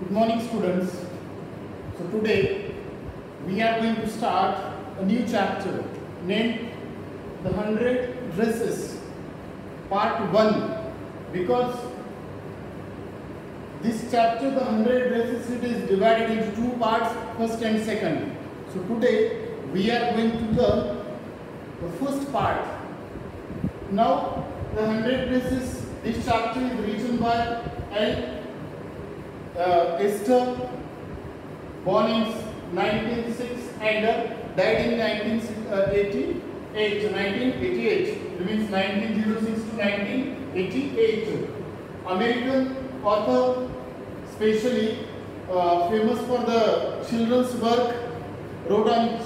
Good morning, students. So today we are going to start a new chapter named The 100 Dresses Part 1, because this chapter, The 100 Dresses, it is divided into two parts, first and second. So today we are going to learn the first part. Now The 100 Dresses, this chapter is written by Esther, born in 1906 and died in 1988. It means 1906 to 1988. American author, especially famous for the children's work, wrote on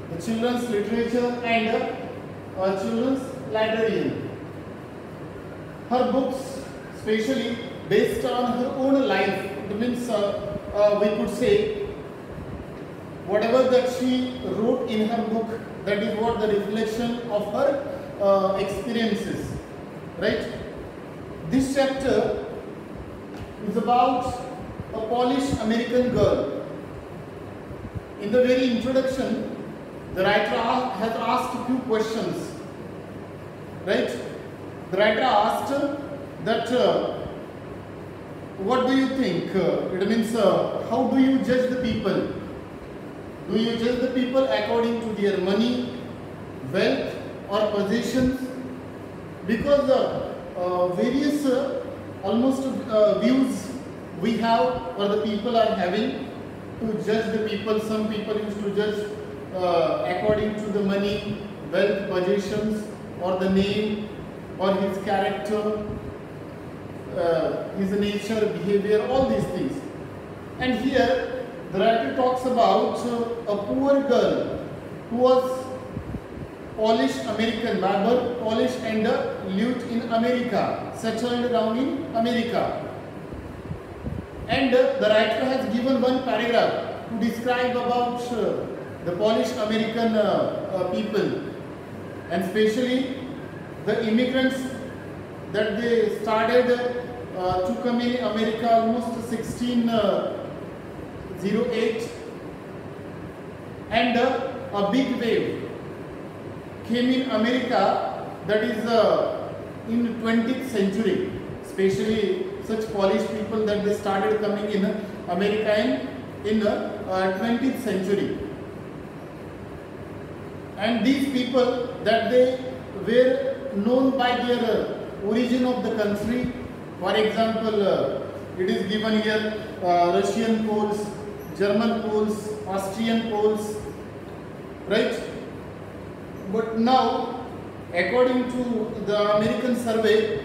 the children's literature and children's librarian. Her books, especially based on her own life, it means we could say whatever that she wrote in her book, that is what the reflection of her experiences, right? This chapter is about a Polish American girl. In the very introduction, the writer has asked a few questions, right? The writer asked that what do you think? It means how do you judge the people? Do you judge the people according to their money, wealth or possessions? Because various almost views we have or the people are having to judge the people. Some people used to judge according to the money, wealth, possessions or the name or his character, his nature, behavior, all these things. And here the writer talks about a poor girl who was Polish American, by birth Polish and lived in America, settled down in America. And the writer has given one paragraph to describe about the Polish American people, and especially the immigrants that they started to come in America almost 1608, and a big wave came in America, that is in 20th century, especially such Polish people that they started coming in America in 20th century. And these people that they were known by their origin of the country. For example, it is given here Russian Poles, German Poles, Austrian Poles, right? But now, according to the American survey,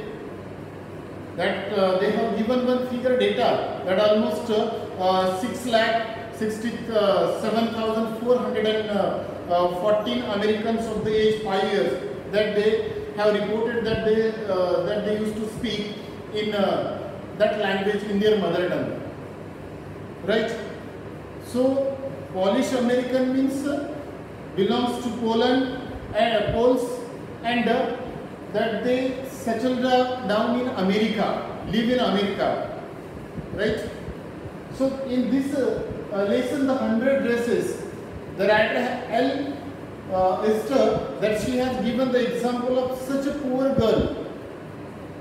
that they have given one figure data that almost 6,67,414 Americans of the age 5 years that they have reported that they used to speak in that language in their mother tongue, right? So Polish American means belongs to Poland and Poles, and that they settled down in America, live in America, right? So in this lesson, The 100 Dresses, the writer Esther, that she has given the example of such a poor girl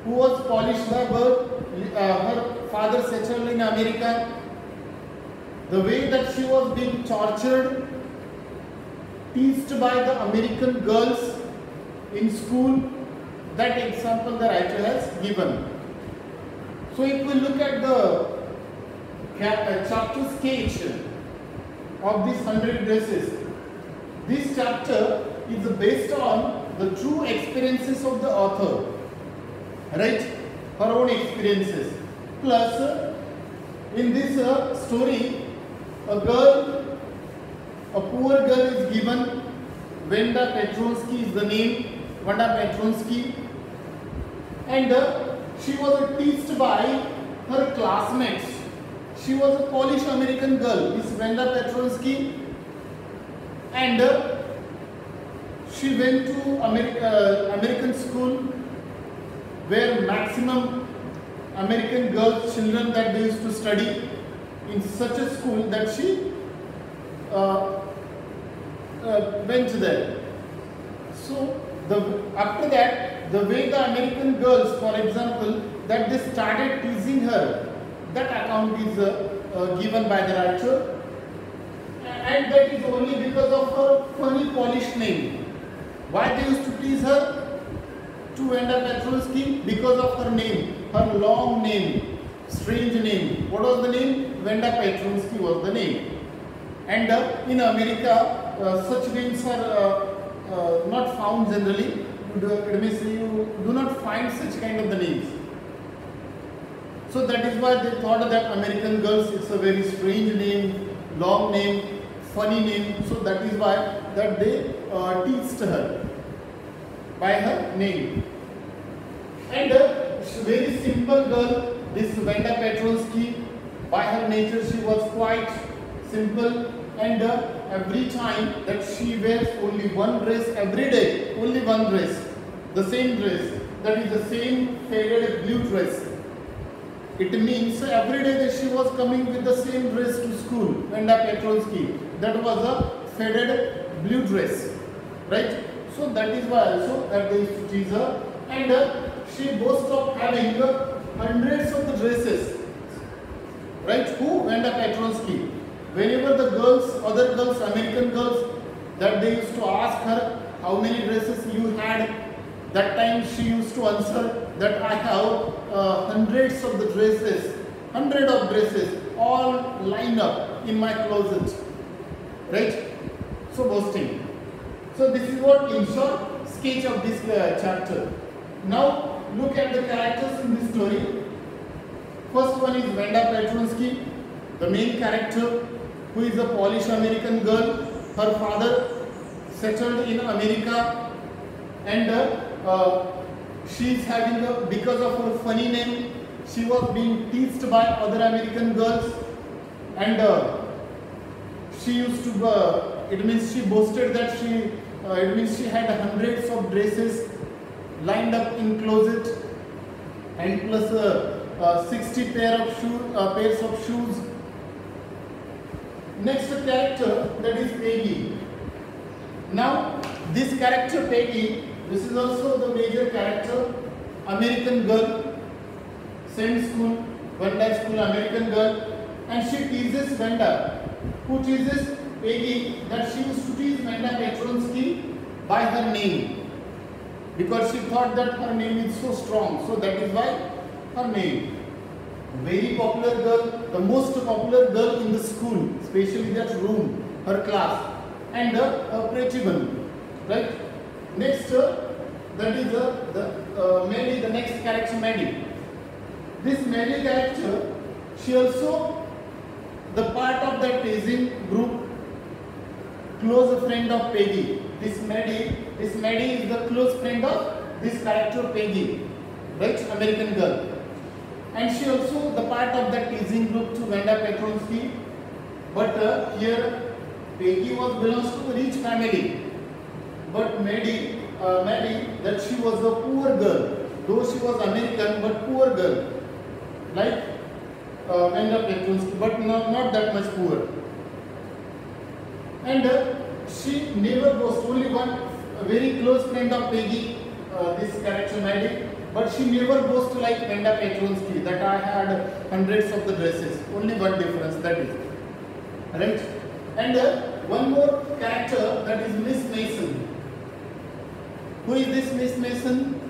who was Polish by birth, her father settled in America, the way that she was being tortured, teased by the American girls in school, that example the writer has given. So if we look at the chapter sketch of these 100 dresses, this chapter is based on the true experiences of the author, right? Her own experiences. Plus, in this story, a poor girl is given. Wanda Petronsky is the name, Wanda Petronsky, and she was teased by her classmates. She was a Polish American girl, Miss Wanda Petronsky, and she went to American school where maximum American girls, children that they used to study in such a school that she went there. So after that, the way the American girls, for example, that they started teasing her, that account is given by the writer, and that is only because of her funny Polish name. Why they used to tease her? To Wanda Petronsky? Because of her name, her long name, strange name. What was the name? Wanda Petronsky was the name. And in America, such names are not found generally. It means you do not find such kind of the names. So that is why they thought that American girls, it's a very strange name, long name, funny name. So that is why that they teased her by her name. And very simple girl, this Wanda Petronsky, by her nature she was quite simple, and every time that she wears only one dress every day, only one dress, the same dress, that is the same faded blue dress. It means every day that she was coming with the same dress to school, Wanda Petronsky, that was a faded blue dress, right? So that is why also that they used to tease her, and she boasts of having hundreds of the dresses, right? Who? Wanda Petronsky. Whenever the girls, other girls, American girls, that they used to ask her how many dresses you had, that time she used to answer that I have hundreds of the dresses, all lined up in my closet, right? So boasting. So this is what in short sketch of this chapter. Now look at the characters in this story. First one is Wanda Petronsky, the main character, who is a Polish American girl. Her father settled in America, and she is having because of her funny name, she was being teased by other American girls, and she used to it means she boasted that it means she had hundreds of dresses lined up in closet, and plus 60 pairs of shoes. Next character, that is Peggy. Now this character Peggy, this is also the major character, American girl, same school, Wanda school, American girl, and she teases Wanda. Who teases? Peggy, that she used to tease Wanda Petronsky by her name, because she thought that her name is so strong, so that is why her name. Very popular girl, the most popular girl in the school, especially that room, her class, and a pretty one, right? Next, that is Mary, the next character, Mary. This Mary character, she also the part of that teasing group, close friend of Peggy. This Maddie is the close friend of this character Peggy, right? American girl. And she also the part of that teasing group to Wanda Petronsky. But here Peggy belongs to a rich family. But Maddie, that she was a poor girl. Though she was American, but poor girl. Like Wanda Petronsky, but not that much poor. And she never was only one very close friend of Peggy, this character Maddie, but she never goes to like Wanda Petronsky, that I had hundreds of the dresses. Only one difference, that is. Right? And one more character, that is Miss Mason. Who is this Miss Mason?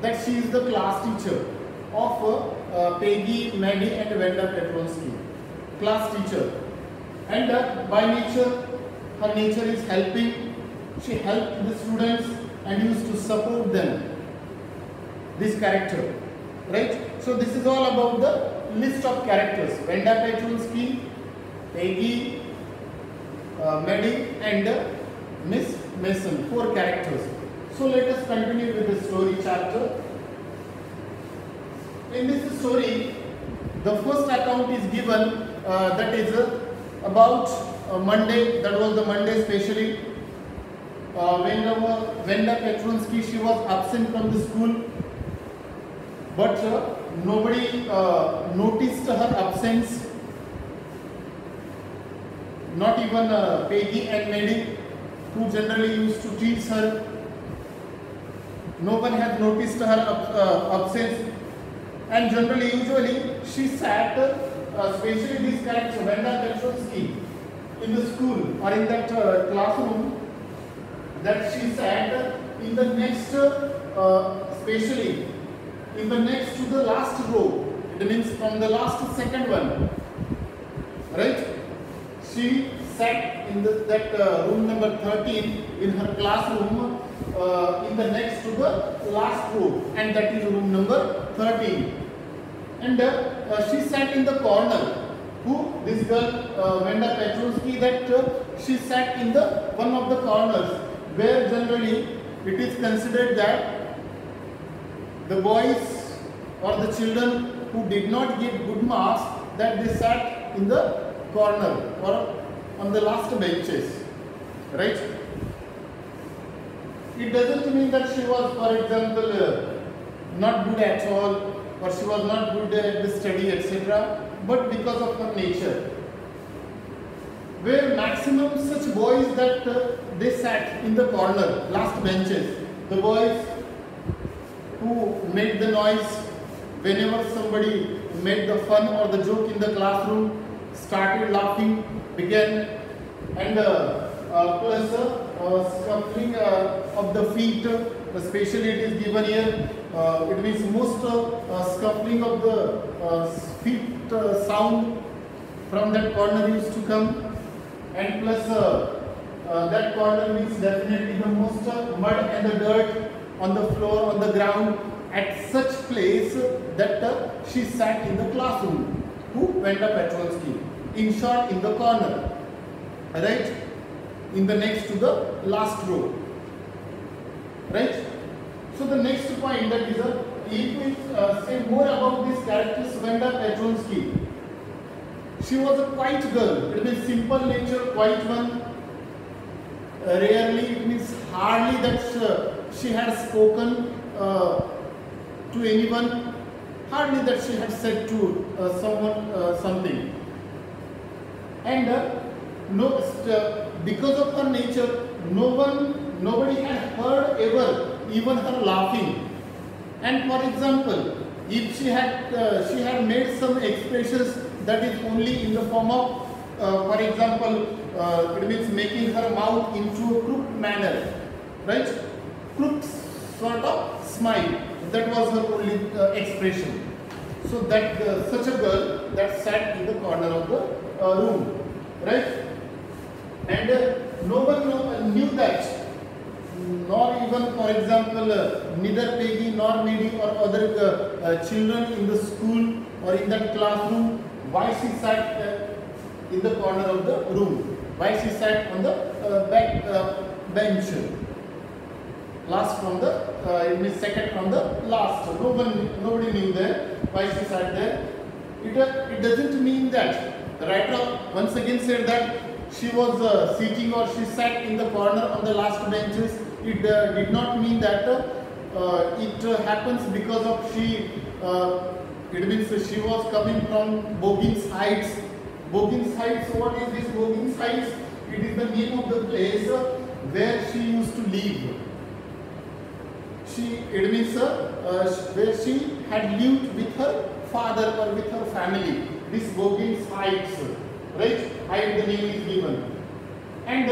That she is the class teacher of Peggy, Maddie and Wanda Petronsky. Class teacher. And by nature, her nature is helping. She helped the students and used to support them. This character, right? So this is all about the list of characters. Wanda Petronsky, Peggy, Maddie and Miss Mason. 4 characters. So let us continue with the story chapter. In this story, the first account is given, that is about Monday. That was the Monday especially. Wanda Petronsky, she was absent from the school. but nobody noticed her absence. Not even Peggy and Maddie, who generally used to teach her. No one had noticed her absence, and generally, usually, she sat, especially this character, Wanda Petrosky, in the school or in that classroom, that she sat in the next, especially in the next to the last row. It means from the last second one, right? She sat in that room number 13 in her classroom, in the next to the last row, and that is room number 13. And she sat in the corner. Who? This girl, Wanda Petrosky, that she sat in the one of the corners, where generally it is considered that the boys or the children who did not get good marks, that they sat in the corner or on the last benches, right? It doesn't mean that she was, for example, not good at all, or she was not good at the study, etc., but because of her nature. Where maximum such boys that they sat in the corner, last benches, the boys who made the noise whenever somebody made the fun or the joke in the classroom, started laughing, began, and plus scuffling of the feet, especially it is given here, it means most scuffling of the feet sound from that corner used to come, and plus that corner means definitely the most mud and the dirt on the floor, on the ground, at such place that she sat in the classroom. Who? Wanda Petrosky. In short, in the corner, right? In the next to the last row, right? So the next point, that is if we say more about this character, Wanda Petrosky, she was a quiet girl. It means simple nature, quiet one. Rarely, it means hardly that she had spoken to anyone. Hardly that she had said to someone something. And because of her nature, nobody had heard ever, even her laughing. And for example, if she had made some expressions that is only in the form of, for example, it means making her mouth into a crooked manner, right? Crooked sort of smile. That was her only expression. So that such a girl that sat in the corner of the room, right? And no one knew that, nor even, for example, neither Peggy nor Maddie or other children in the school or in that classroom, why she sat in the corner of the room, why she sat on the back bench, last from the, it means second from the last. Nobody knew that why she sat there. It doesn't mean that the writer once again said that she was sitting or she sat in the corner on the last benches. It did not mean that it happens because of she. It means she was coming from Boggins Heights. Boggins Heights. What is this Boggins Heights? It is the name of the place where she used to live. It means where she had lived with her father or with her family. This Boggins Heights, right? Height, the name is given. And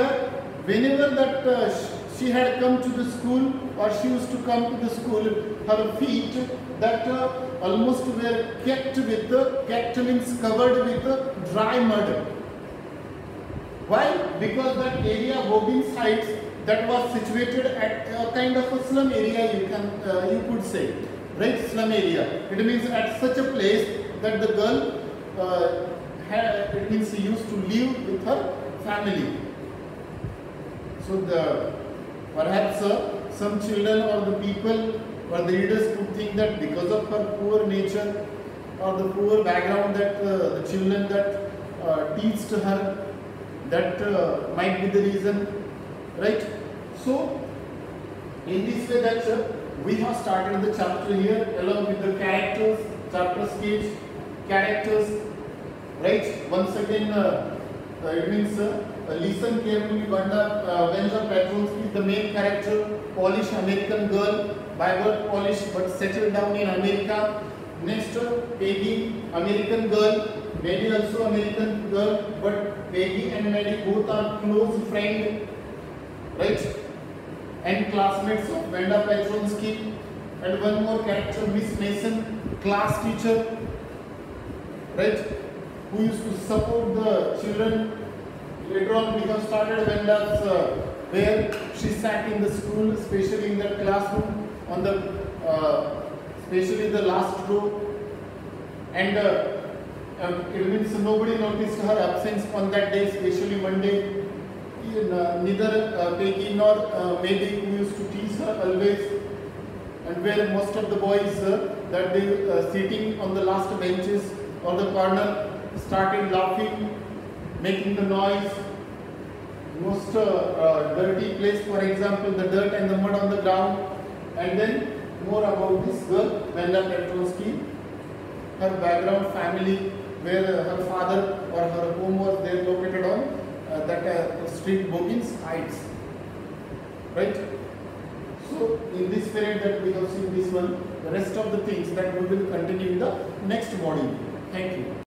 whenever that she had come to the school, or she used to come to the school, her feet that almost were kept means covered with dry mud. Why? Because that area, Boggins Heights, that was situated at a kind of a slum area, you could say, right? Slum area. It means at such a place that the girl it means she used to live with her family. So perhaps some children or the people or the readers could think that because of her poor nature or the poor background that the children that teach to her, that might be the reason, right? So in this way that we have started the chapter here along with the characters, chapter sketch, characters, right? Once again, it means listen carefully. Vanda Petronsky is the main character, Polish American girl, by birth Polish but settled down in America. Next, Peggy, American girl, Maddie also American girl, but Peggy and Maddie both are close friends, right? And classmates of Vanda Petronsky. And one more character, Miss Mason, class teacher, right? Who used to support the children. Later on, we have started Vanda's where she sat in the school, especially in the classroom, on the especially the last row, and it means nobody noticed her absence on that day, especially Monday. Neither Peggy nor Maddie, who used to tease her always, and where most of the boys that they sitting on the last benches or the corner started laughing, making the noise. Most dirty place, for example, the dirt and the mud on the ground. And then more about this girl, Vanda Petronsky, her background, family, where her father or her home was there located on that street Bogins Heights, right? So in this period that we have seen this one, the rest of the things that we will continue in the next module. Thank you.